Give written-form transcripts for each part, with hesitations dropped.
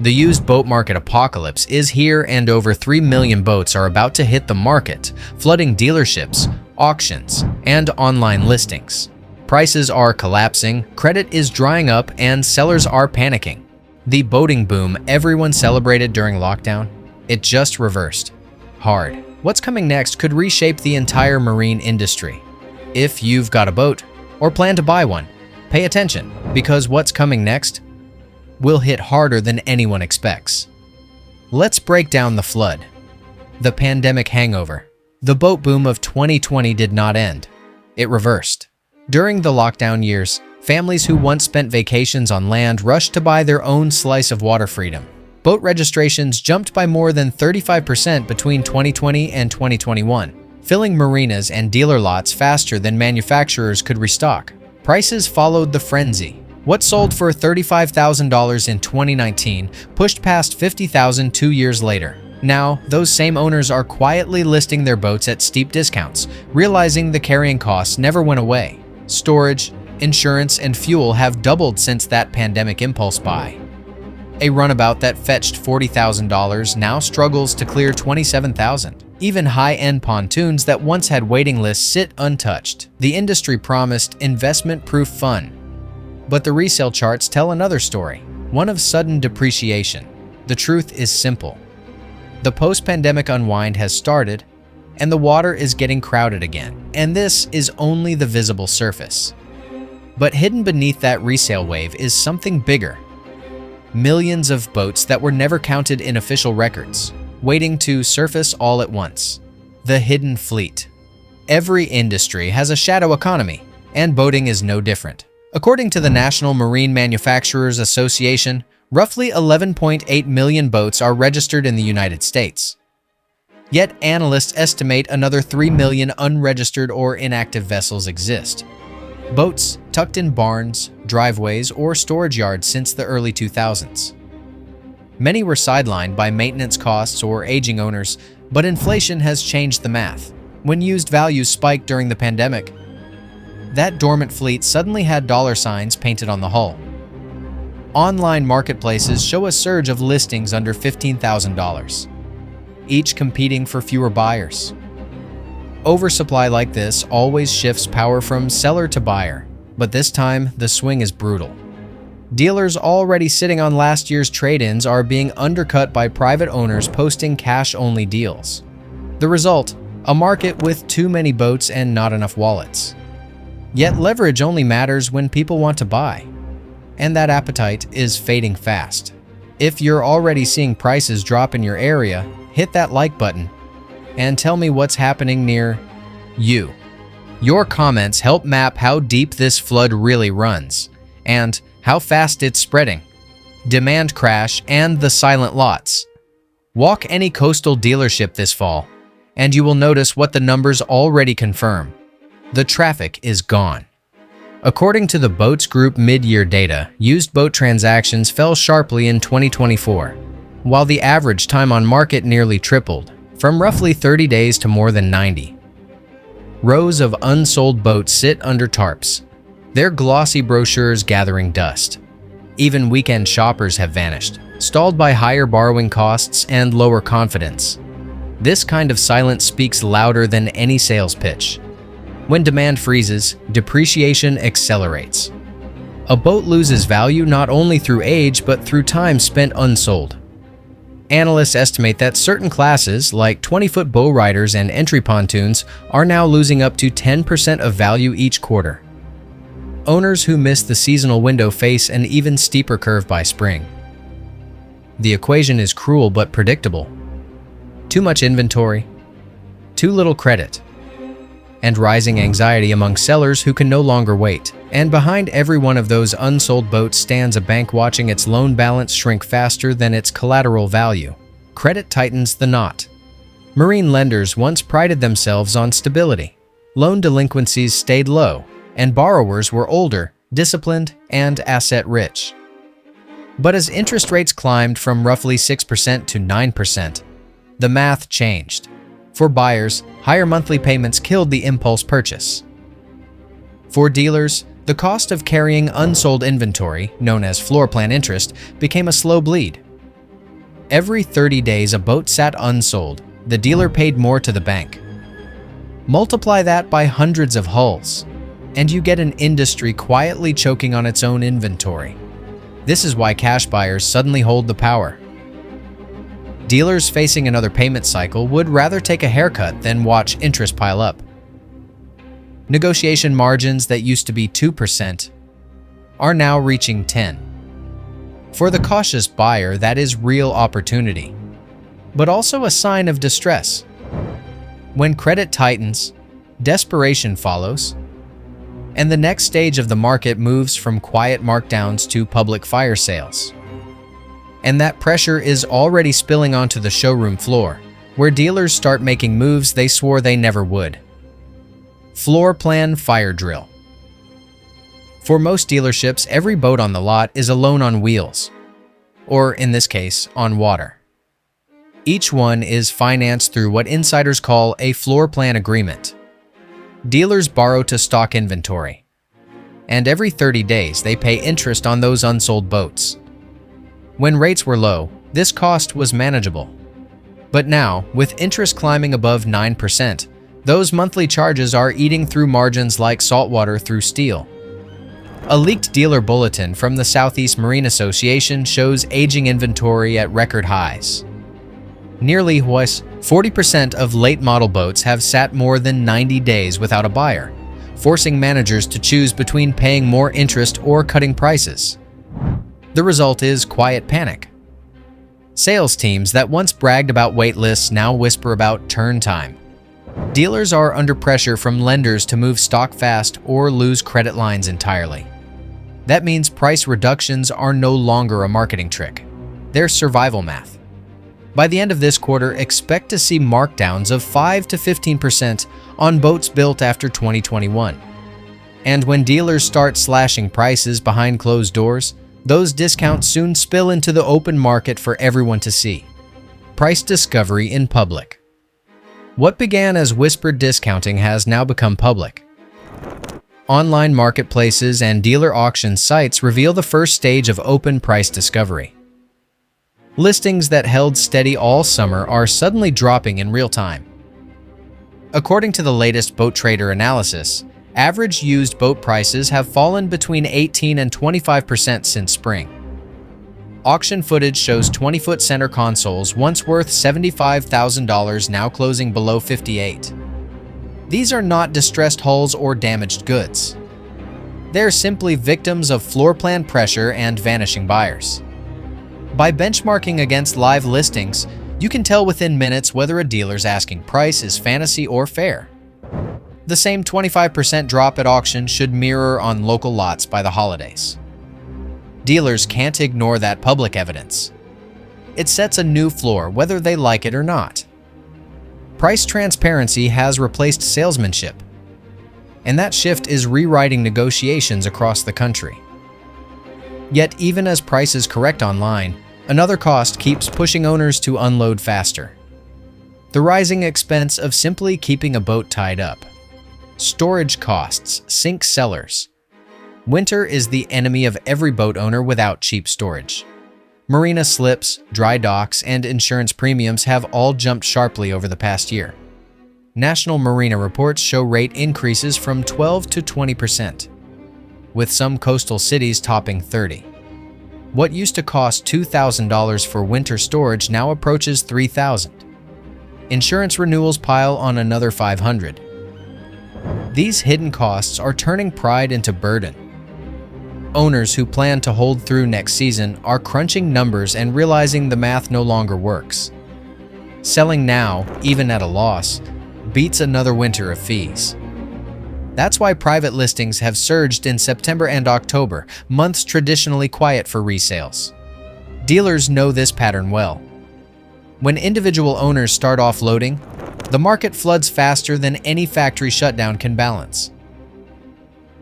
The used boat market apocalypse is here, and over 3 million boats are about to hit the market, flooding dealerships, auctions, and online listings. Prices are collapsing, credit is drying up, and sellers are panicking. The boating boom everyone celebrated during lockdown, it just reversed. Hard. What's coming next could reshape the entire marine industry. If you've got a boat or plan to buy one, pay attention, because what's coming next will hit harder than anyone expects. Let's break down the flood. The pandemic hangover. The boat boom of 2020 did not end. It reversed. During the lockdown years, families who once spent vacations on land rushed to buy their own slice of water freedom. Boat registrations jumped by more than 35% between 2020 and 2021, filling marinas and dealer lots faster than manufacturers could restock. Prices followed the frenzy. What sold for $35,000 in 2019 pushed past $50,000 2 years later. Now, those same owners are quietly listing their boats at steep discounts, realizing the carrying costs never went away. Storage, insurance, and fuel have doubled since that pandemic impulse buy. A runabout that fetched $40,000 now struggles to clear $27,000. Even high-end pontoons that once had waiting lists sit untouched. The industry promised investment-proof fun, but the resale charts tell another story, one of sudden depreciation. The truth is simple. The post-pandemic unwind has started, and the water is getting crowded again. And this is only the visible surface. But hidden beneath that resale wave is something bigger. Millions of boats that were never counted in official records, waiting to surface all at once. The hidden fleet. Every industry has a shadow economy, and boating is no different. According to the National Marine Manufacturers Association, roughly 11.8 million boats are registered in the United States. Yet analysts estimate another 3 million unregistered or inactive vessels exist. Boats tucked in barns, driveways, or storage yards since the early 2000s. Many were sidelined by maintenance costs or aging owners, but inflation has changed the math. When used values spiked during the pandemic, that dormant fleet suddenly had dollar signs painted on the hull. Online marketplaces show a surge of listings under $15,000, each competing for fewer buyers. Oversupply like this always shifts power from seller to buyer, but this time the swing is brutal. Dealers already sitting on last year's trade-ins are being undercut by private owners posting cash-only deals. The result, a market with too many boats and not enough wallets. Yet leverage only matters when people want to buy, and that appetite is fading fast. If you're already seeing prices drop in your area, hit that like button and tell me what's happening near you. Your comments help map how deep this flood really runs and how fast it's spreading. Demand crash and the silent lots. Walk any coastal dealership this fall, and you will notice what the numbers already confirm. The traffic is gone. According to the Boats Group mid-year data, used boat transactions fell sharply in 2024, while the average time on market nearly tripled, from roughly 30 days to more than 90. Rows of unsold boats sit under tarps, their glossy brochures gathering dust. Even weekend shoppers have vanished, stalled by higher borrowing costs and lower confidence. This kind of silence speaks louder than any sales pitch. When demand freezes, depreciation accelerates. A boat loses value not only through age but through time spent unsold. Analysts estimate that certain classes, like 20-foot bow riders and entry pontoons, are now losing up to 10% of value each quarter. Owners who miss the seasonal window face an even steeper curve by spring. The equation is cruel but predictable. Too much inventory, too little credit, and rising anxiety among sellers who can no longer wait. And behind every one of those unsold boats stands a bank watching its loan balance shrink faster than its collateral value. Credit tightens the knot. Marine lenders once prided themselves on stability. Loan delinquencies stayed low, and borrowers were older, disciplined, and asset-rich. But as interest rates climbed from roughly 6% to 9%, the math changed. For buyers, higher monthly payments killed the impulse purchase. For dealers, the cost of carrying unsold inventory, known as floor plan interest, became a slow bleed. Every 30 days a boat sat unsold, the dealer paid more to the bank. Multiply that by hundreds of hulls, and you get an industry quietly choking on its own inventory. This is why cash buyers suddenly hold the power. Dealers facing another payment cycle would rather take a haircut than watch interest pile up. Negotiation margins that used to be 2% are now reaching 10%. For the cautious buyer, that is real opportunity, but also a sign of distress. When credit tightens, desperation follows, and the next stage of the market moves from quiet markdowns to public fire sales. And that pressure is already spilling onto the showroom floor, where dealers start making moves they swore they never would. Floor plan fire drill. For most dealerships, every boat on the lot is a loan on wheels, or in this case, on water. Each one is financed through what insiders call a floor plan agreement. Dealers borrow to stock inventory, and every 30 days they pay interest on those unsold boats. When rates were low, this cost was manageable. But now, with interest climbing above 9%, those monthly charges are eating through margins like saltwater through steel. A leaked dealer bulletin from the Southeast Marine Association shows aging inventory at record highs. Nearly 40% of late-model boats have sat more than 90 days without a buyer, forcing managers to choose between paying more interest or cutting prices. The result is quiet panic. Sales teams that once bragged about wait lists now whisper about turn time. Dealers are under pressure from lenders to move stock fast or lose credit lines entirely. That means price reductions are no longer a marketing trick. They're survival math. By the end of this quarter, expect to see markdowns of 5 to 15% on boats built after 2021. And when dealers start slashing prices behind closed doors, those discounts soon spill into the open market for everyone to see. Price discovery in public. What began as whispered discounting has now become public. Online marketplaces and dealer auction sites reveal the first stage of open price discovery. Listings that held steady all summer are suddenly dropping in real time. According to the latest Boat Trader analysis, average used boat prices have fallen between 18 and 25% since spring. Auction footage shows 20-foot center consoles once worth $75,000 now closing below $58,000. These are not distressed hulls or damaged goods. They're simply victims of floor plan pressure and vanishing buyers. By benchmarking against live listings, you can tell within minutes whether a dealer's asking price is fantasy or fair. The same 25% drop at auction should mirror on local lots by the holidays. Dealers can't ignore that public evidence. It sets a new floor whether they like it or not. Price transparency has replaced salesmanship, and that shift is rewriting negotiations across the country. Yet even as prices correct online, another cost keeps pushing owners to unload faster. The rising expense of simply keeping a boat tied up. Storage costs sink sellers. Winter is the enemy of every boat owner without cheap storage. Marina slips, dry docks, and insurance premiums have all jumped sharply over the past year. National marina reports show rate increases from 12 to 20%, with some coastal cities topping 30%. What used to cost $2,000 for winter storage now approaches $3,000. Insurance renewals pile on another $500. These hidden costs are turning pride into burden. Owners who plan to hold through next season are crunching numbers and realizing the math no longer works. Selling now, even at a loss, beats another winter of fees. That's why private listings have surged in September and October, months traditionally quiet for resales. Dealers know this pattern well. When individual owners start offloading, the market floods faster than any factory shutdown can balance.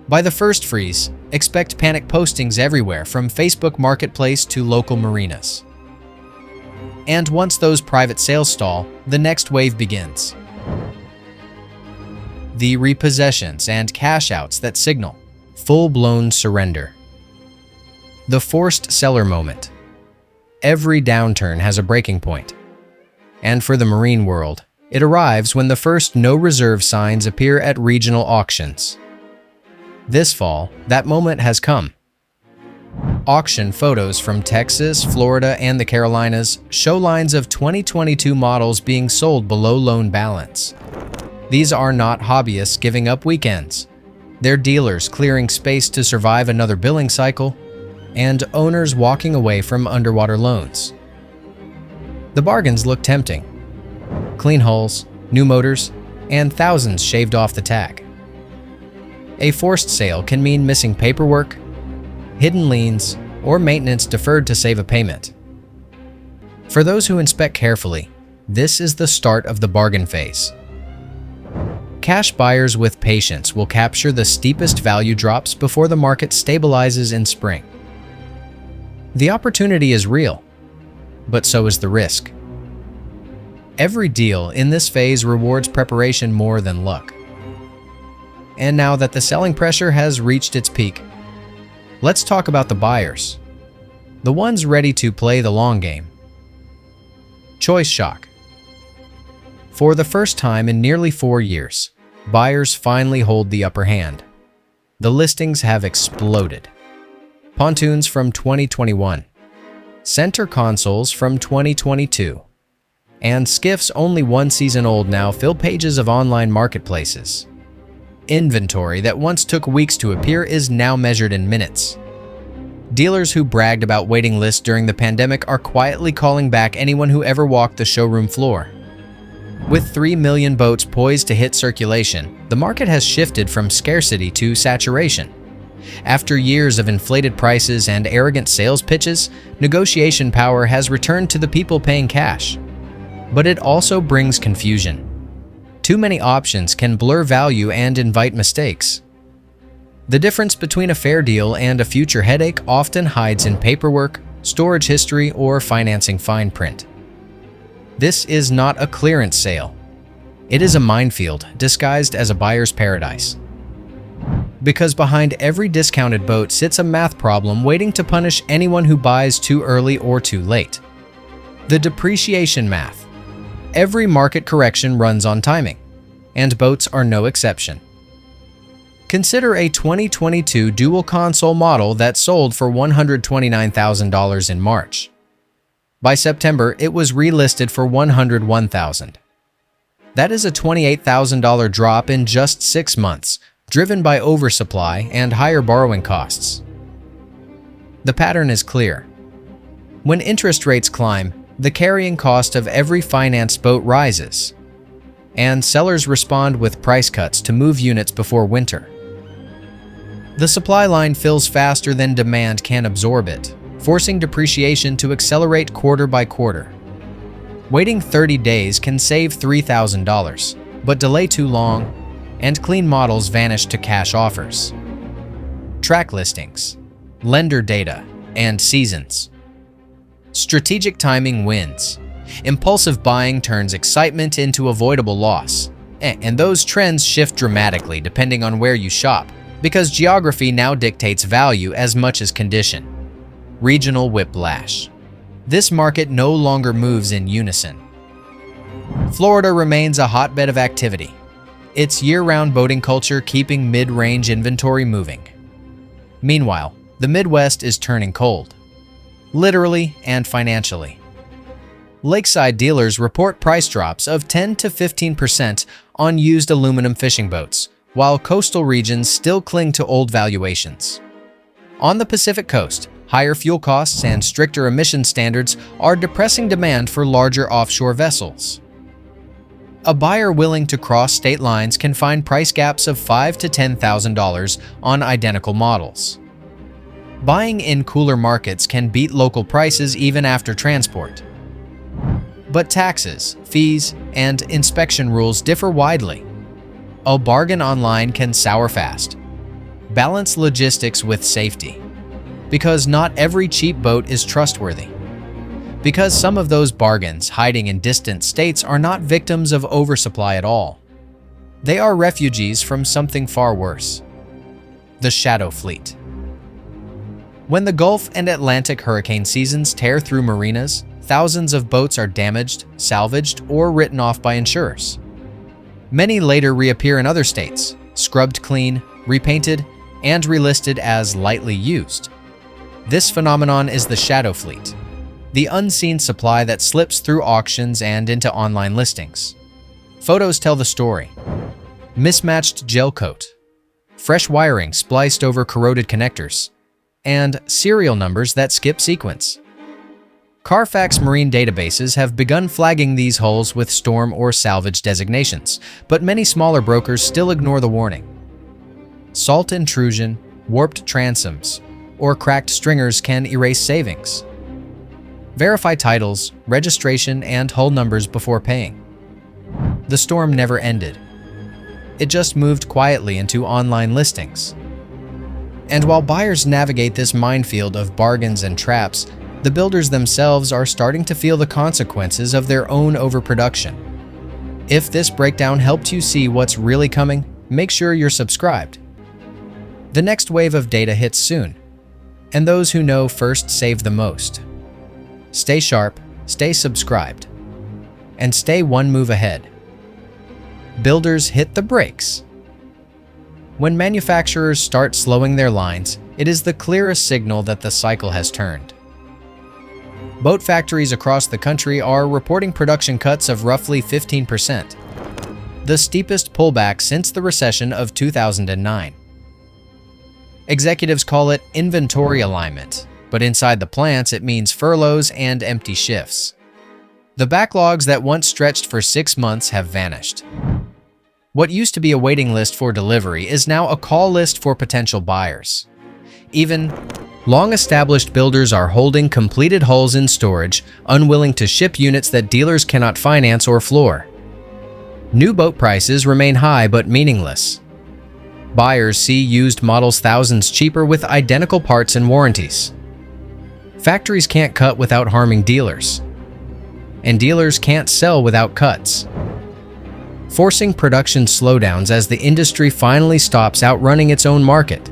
By the first freeze, expect panic postings everywhere from Facebook Marketplace to local marinas. And once those private sales stall, the next wave begins. The repossessions and cash-outs that signal full-blown surrender. The forced seller moment. Every downturn has a breaking point. And for the marine world, it arrives when the first no-reserve signs appear at regional auctions. This fall, that moment has come. Auction photos from Texas, Florida, and the Carolinas show lines of 2022 models being sold below loan balance. These are not hobbyists giving up weekends. They're dealers clearing space to survive another billing cycle, and owners walking away from underwater loans. The bargains look tempting. Clean hulls, new motors, and thousands shaved off the tag. A forced sale can mean missing paperwork, hidden liens, or maintenance deferred to save a payment. For those who inspect carefully, this is the start of the bargain phase. Cash buyers with patience will capture the steepest value drops before the market stabilizes in spring. The opportunity is real, but so is the risk. Every deal in this phase rewards preparation more than luck. And now that the selling pressure has reached its peak, let's talk about the buyers, the ones ready to play the long game. Choice shock. For the first time in nearly 4 years, buyers finally hold the upper hand. The listings have exploded. Pontoons from 2021, center consoles from 2022, and skiffs only 1 season old now fill pages of online marketplaces. Inventory that once took weeks to appear is now measured in minutes. Dealers who bragged about waiting lists during the pandemic are quietly calling back anyone who ever walked the showroom floor. With 3 million boats poised to hit circulation, the market has shifted from scarcity to saturation. After years of inflated prices and arrogant sales pitches, negotiation power has returned to the people paying cash. But it also brings confusion. Too many options can blur value and invite mistakes. The difference between a fair deal and a future headache often hides in paperwork, storage history, or financing fine print. This is not a clearance sale. It is a minefield disguised as a buyer's paradise. Because behind every discounted boat sits a math problem waiting to punish anyone who buys too early or too late. The depreciation math. Every market correction runs on timing, and boats are no exception. Consider a 2022 dual console model that sold for $129,000 in March. By September, it was relisted for $101,000. That is a $28,000 drop in just 6 months, driven by oversupply and higher borrowing costs. The pattern is clear. When interest rates climb, the carrying cost of every financed boat rises, and sellers respond with price cuts to move units before winter. The supply line fills faster than demand can absorb it, forcing depreciation to accelerate quarter by quarter. Waiting 30 days can save $3,000, but delay too long, and clean models vanish to cash offers. Track listings, lender data, and seasons. Strategic timing wins. Impulsive buying turns excitement into avoidable loss. And those trends shift dramatically depending on where you shop, because geography now dictates value as much as condition. Regional whiplash. This market no longer moves in unison. Florida remains a hotbed of activity. Its year-round boating culture keeping mid-range inventory moving. Meanwhile, the Midwest is turning cold, literally and financially. Lakeside dealers report price drops of 10 to 15% on used aluminum fishing boats, while coastal regions still cling to old valuations. On the Pacific Coast, higher fuel costs and stricter emission standards are depressing demand for larger offshore vessels. A buyer willing to cross state lines can find price gaps of $5,000 to $10,000 on identical models. Buying in cooler markets can beat local prices even after transport. But taxes, fees, and inspection rules differ widely. A bargain online can sour fast. Balance logistics with safety. Because not every cheap boat is trustworthy. Because some of those bargains hiding in distant states are not victims of oversupply at all. They are refugees from something far worse. The shadow fleet. When the Gulf and Atlantic hurricane seasons tear through marinas, thousands of boats are damaged, salvaged, or written off by insurers. Many later reappear in other states, scrubbed clean, repainted, and relisted as lightly used. This phenomenon is the shadow fleet, the unseen supply that slips through auctions and into online listings. Photos tell the story. Mismatched gel coat, fresh wiring spliced over corroded connectors, and serial numbers that skip sequence. Carfax marine databases have begun flagging these hulls with storm or salvage designations, but many smaller brokers still ignore the warning. Salt intrusion, warped transoms, or cracked stringers can erase savings. Verify titles, registration, and hull numbers before paying. The storm never ended. It just moved quietly into online listings. And while buyers navigate this minefield of bargains and traps, the builders themselves are starting to feel the consequences of their own overproduction. If this breakdown helped you see what's really coming, make sure you're subscribed. The next wave of data hits soon, and those who know first save the most. Stay sharp, stay subscribed, and stay one move ahead. Builders hit the brakes. When manufacturers start slowing their lines, it is the clearest signal that the cycle has turned. Boat factories across the country are reporting production cuts of roughly 15%, the steepest pullback since the recession of 2009. Executives call it inventory alignment, but inside the plants it means furloughs and empty shifts. The backlogs that once stretched for 6 months have vanished. What used to be a waiting list for delivery is now a call list for potential buyers. Even long-established builders are holding completed hulls in storage, unwilling to ship units that dealers cannot finance or floor. New boat prices remain high but meaningless. Buyers see used models thousands cheaper with identical parts and warranties. Factories can't cut without harming dealers, and dealers can't sell without cuts, forcing production slowdowns as the industry finally stops outrunning its own market.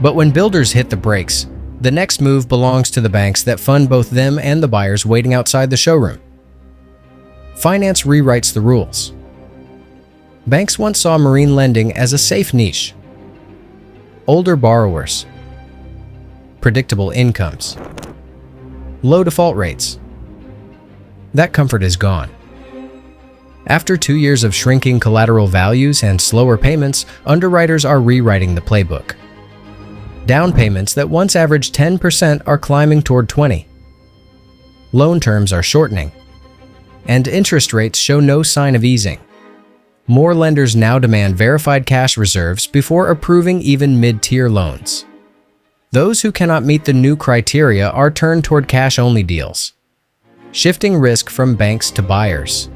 But when builders hit the brakes, the next move belongs to the banks that fund both them and the buyers waiting outside the showroom. Finance rewrites the rules. Banks once saw marine lending as a safe niche. Older borrowers, predictable incomes, low default rates. That comfort is gone. After 2 years of shrinking collateral values and slower payments, underwriters are rewriting the playbook. Down payments that once averaged 10% are climbing toward 20%. Loan terms are shortening, and interest rates show no sign of easing. More lenders now demand verified cash reserves before approving even mid-tier loans. Those who cannot meet the new criteria are turned toward cash-only deals, shifting risk from banks to buyers.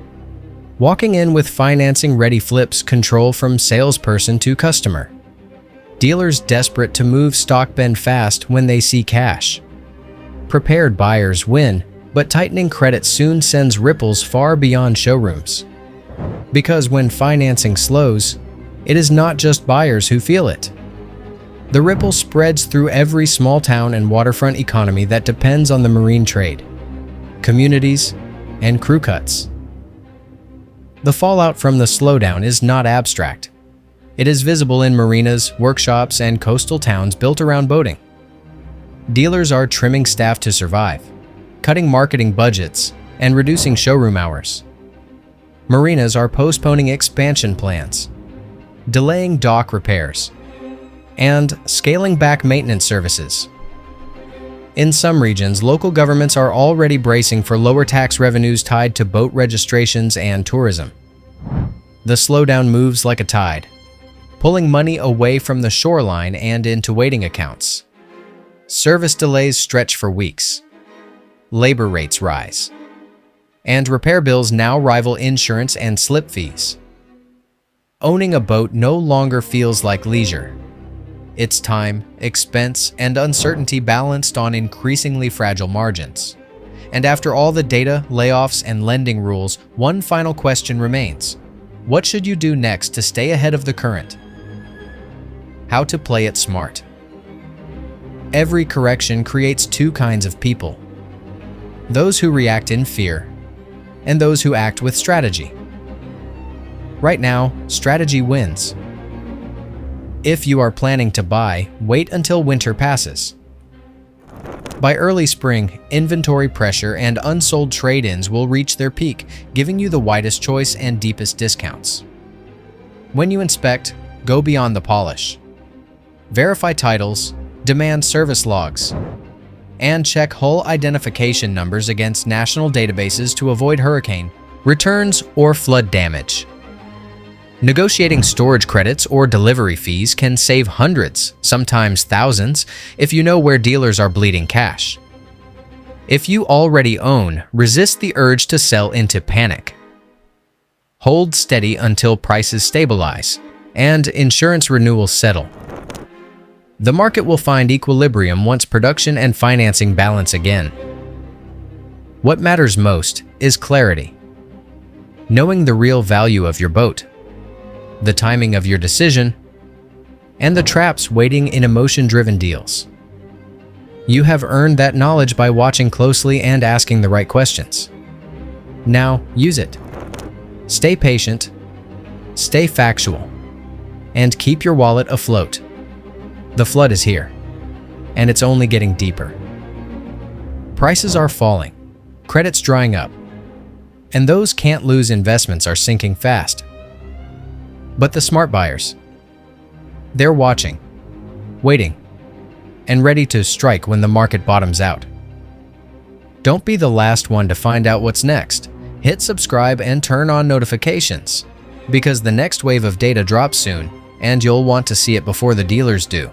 Walking in with financing-ready flips control from salesperson to customer. Dealers desperate to move stock bend fast when they see cash. Prepared buyers win, but tightening credit soon sends ripples far beyond showrooms. Because when financing slows, it is not just buyers who feel it. The ripple spreads through every small town and waterfront economy that depends on the marine trade, communities, and crew cuts. The fallout from the slowdown is not abstract. It is visible in marinas, workshops, and coastal towns built around boating. Dealers are trimming staff to survive, cutting marketing budgets, and reducing showroom hours. Marinas are postponing expansion plans, delaying dock repairs, and scaling back maintenance services. In some regions, local governments are already bracing for lower tax revenues tied to boat registrations and tourism. The slowdown moves like a tide, pulling money away from the shoreline and into waiting accounts. Service delays stretch for weeks. Labor rates rise, and repair bills now rival insurance and slip fees. Owning a boat no longer feels like leisure. It's time, expense, and uncertainty balanced on increasingly fragile margins. And after all the data, layoffs, and lending rules, one final question remains. What should you do next to stay ahead of the current? How to play it smart. Every correction creates two kinds of people: those who react in fear and those who act with strategy. Right now, strategy wins. If you are planning to buy, wait until winter passes. By early spring, inventory pressure and unsold trade-ins will reach their peak, giving you the widest choice and deepest discounts. When you inspect, go beyond the polish. Verify titles, demand service logs, and check hull identification numbers against national databases to avoid hurricane, returns, or flood damage. Negotiating storage credits or delivery fees can save hundreds, sometimes thousands, if you know where dealers are bleeding cash. If you already own, resist the urge to sell into panic. Hold steady until prices stabilize and insurance renewals settle. The market will find equilibrium once production and financing balance again. What matters most is clarity. Knowing the real value of your boat, the timing of your decision, and the traps waiting in emotion-driven deals. You have earned that knowledge by watching closely and asking the right questions. Now, use it. Stay patient, stay factual, and keep your wallet afloat. The flood is here, and it's only getting deeper. Prices are falling, credit's drying up, and those can't-lose investments are sinking fast. But the smart buyers, they're watching, waiting, and ready to strike when the market bottoms out. Don't be the last one to find out what's next. Hit subscribe and turn on notifications, because the next wave of data drops soon, and you'll want to see it before the dealers do.